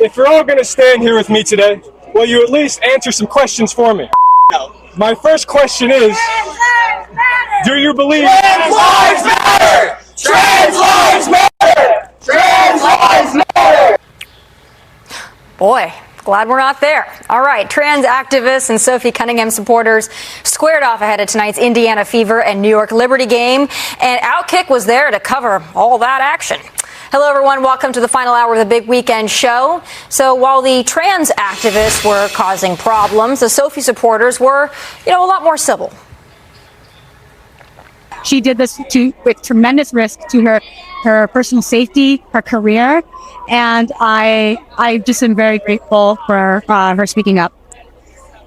If you're all going to stand here with me today, will you at least answer some questions for me? My first question is, do you believe trans lives matter? Trans lives matter! Trans lives matter! Boy, glad we're not there. All right, trans activists and Sophie Cunningham supporters squared off ahead of tonight's Indiana Fever and New York Liberty game, and Outkick was there to cover all that action. Hello, everyone. Welcome to the final hour of the Big Weekend Show. So while the trans activists were causing problems, the Sophie supporters were, a lot more civil. She did this with tremendous risk to her personal safety, her career, and I just am very grateful for her speaking up.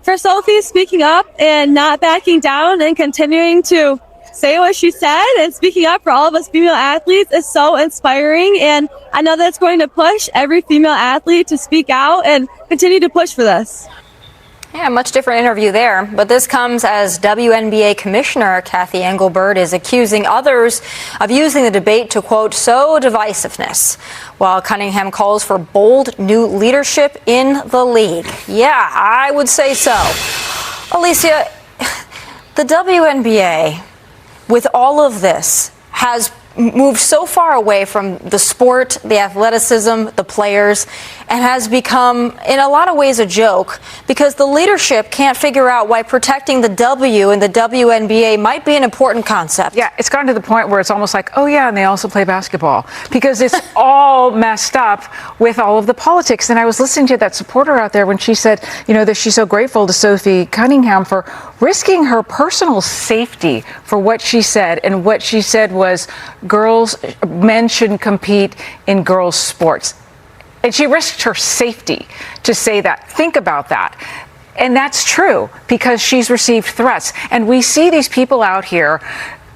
For Sophie speaking up and not backing down and continuing to say what she said and speaking up for all of us female athletes is so inspiring, and I know that's going to push every female athlete to speak out and continue to push for this. Yeah, much different interview there, but this comes as WNBA Commissioner Cathy Engelbert is accusing others of using the debate to, quote, sow divisiveness, while Cunningham calls for bold new leadership in the league. Yeah, I would say so. Alicia, the WNBA, with all of this, has moved so far away from the sport, the athleticism, the players, and has become, in a lot of ways, a joke because the leadership can't figure out why protecting the W in the WNBA might be an important concept. Yeah, it's gotten to the point where it's almost like, oh yeah, and they also play basketball because it's all messed up with all of the politics. And I was listening to that supporter out there when she said, that she's so grateful to Sophie Cunningham for risking her personal safety for what she said. And what she said was men shouldn't compete in girls' sports. And she risked her safety to say that. Think about that. And that's true because she's received threats. And we see these people out here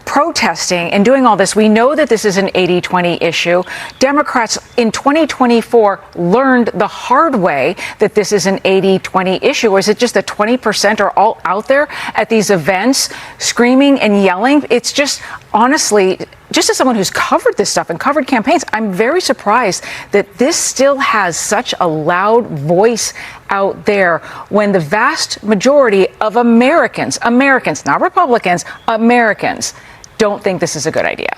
protesting and doing all this. We know that this is an 80-20 issue. Democrats in 2024 learned the hard way that this is an 80-20 issue. Or is it just that 20% are all out there at these events screaming and yelling? It's just, honestly, just as someone who's covered this stuff and covered campaigns, I'm very surprised that this still has such a loud voice out there when the vast majority of Americans, not Republicans, Americans, don't think this is a good idea.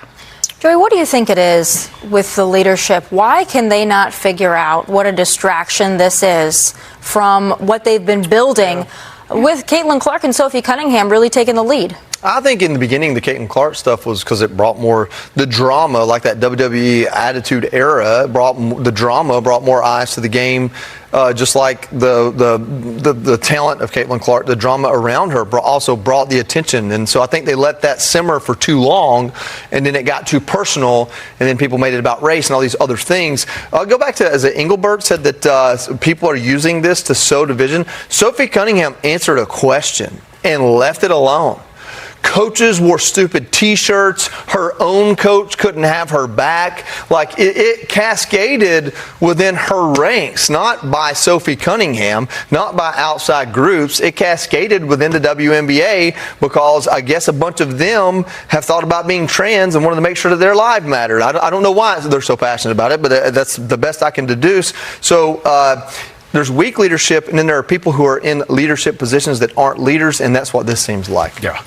Joey, what do you think it is with the leadership? Why can they not figure out what a distraction this is from what they've been building with Caitlin Clark and Sophie Cunningham really taking the lead? I think in the beginning, the Caitlin Clark stuff was because it brought more the drama, like that WWE Attitude Era, brought more eyes to the game. Just like the talent of Caitlin Clark, the drama around her also brought the attention. And so I think they let that simmer for too long, and then it got too personal, and then people made it about race and all these other things. I'll go back to, as Engelbert said, that people are using this to sow division. Sophie Cunningham answered a question and left it alone. Coaches wore stupid T-shirts. Her own coach couldn't have her back. Like, it cascaded within her ranks, not by Sophie Cunningham, not by outside groups. It cascaded within the WNBA because I guess a bunch of them have thought about being trans and wanted to make sure that their lives mattered. I don't know why they're so passionate about it, but that's the best I can deduce. So, there's weak leadership, and then there are people who are in leadership positions that aren't leaders, and that's what this seems like. Yeah.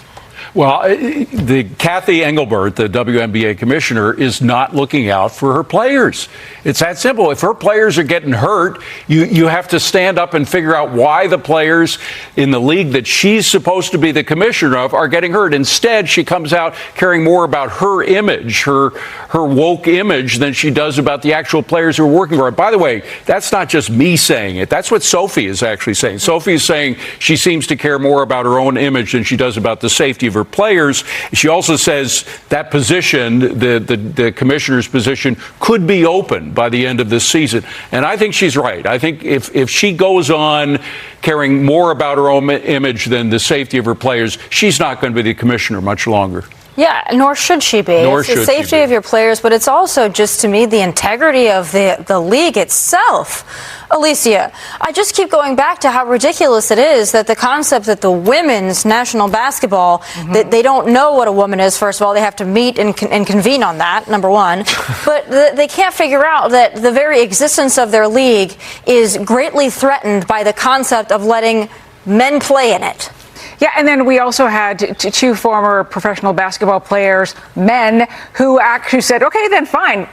Well, the Cathy Engelbert, the WNBA commissioner, is not looking out for her players. It's that simple. If her players are getting hurt, you have to stand up and figure out why the players in the league that she's supposed to be the commissioner of are getting hurt. Instead, she comes out caring more about her image, her woke image, than she does about the actual players who are working for her. By the way, that's not just me saying it. That's what Sophie is actually saying. Sophie is saying she seems to care more about her own image than she does about the safety of her players. She also says that position, the commissioner's position, could be open by the end of this season. And I think she's right. I think if she goes on caring more about her own image than the safety of her players, she's not going to be the commissioner much longer. Yeah, nor should she be. It's the safety of your players, but it's also just, to me, the integrity of the league itself. Alicia, I just keep going back to how ridiculous it is that the concept that the women's national basketball, that they don't know what a woman is, first of all. They have to meet and convene on that, number one. But they can't figure out that the very existence of their league is greatly threatened by the concept of letting men play in it. Yeah, and then we also had two former professional basketball players, men, who actually said, okay, then fine.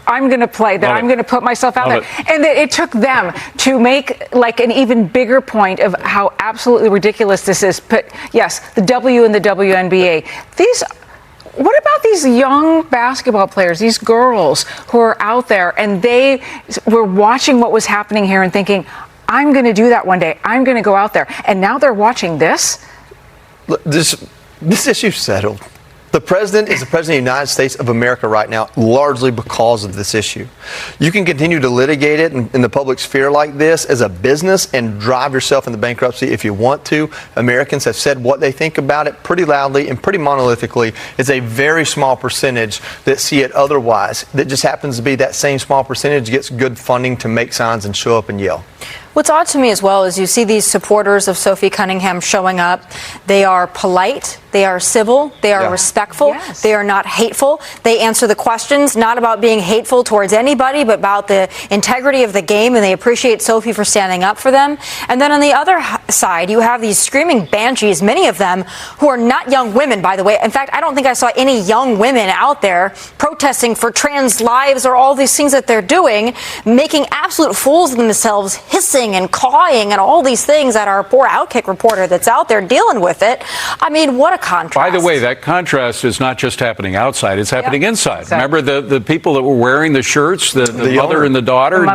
I'm going to play, that I'm going to put myself out there. And that it took them to make like an even bigger point of how absolutely ridiculous this is. But yes, the W in the WNBA. What about these young basketball players, these girls who are out there and they were watching what was happening here and thinking, I'm going to do that one day. I'm going to go out there. And now they're watching this. Look, this issue's settled. The president is the president of the United States of America right now, largely because of this issue. You can continue to litigate it in the public sphere like this as a business and drive yourself into bankruptcy if you want to. Americans have said what they think about it pretty loudly and pretty monolithically. It's a very small percentage that see it otherwise. That just happens to be that same small percentage gets good funding to make signs and show up and yell. What's odd to me as well is you see these supporters of Sophie Cunningham showing up. They are polite, they are civil, they are respectful, they are not hateful. They answer the questions not about being hateful towards anybody, but about the integrity of the game, and they appreciate Sophie for standing up for them. And then on the other side, you have these screaming banshees, many of them who are not young women, by the way. In fact, I don't think I saw any young women out there protesting for trans lives or all these things that they're doing, making absolute fools of themselves, hissing and cawing and all these things at our poor Outkick reporter that's out there dealing with it. I mean, what a contrast. By the way, that contrast is not just happening outside, it's happening inside. Exactly. Remember the people that were wearing the shirts, the mother and the daughter,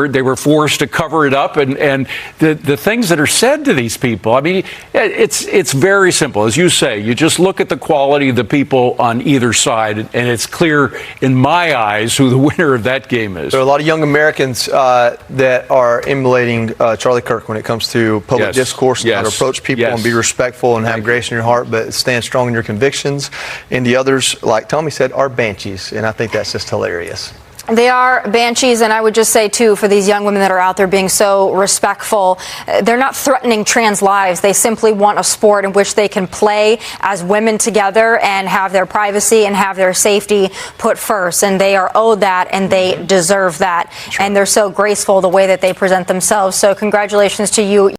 they were forced to cover it up, and the things that are said to these people. I mean, it's very simple. As you say, you just look at the quality of the people on either side, and it's clear in my eyes who the winner of that game is. There are a lot of young Americans that are emulating Charlie Kirk when it comes to public discourse and how to approach people and be respectful and have grace in your heart, but stand strong in your convictions. And the others, like Tomi said, are banshees, and I think that's just hilarious. They are banshees, and I would just say, too, for these young women that are out there being so respectful, they're not threatening trans lives. They simply want a sport in which they can play as women together and have their privacy and have their safety put first. And they are owed that, and they deserve that. And they're so graceful the way that they present themselves. So congratulations to you.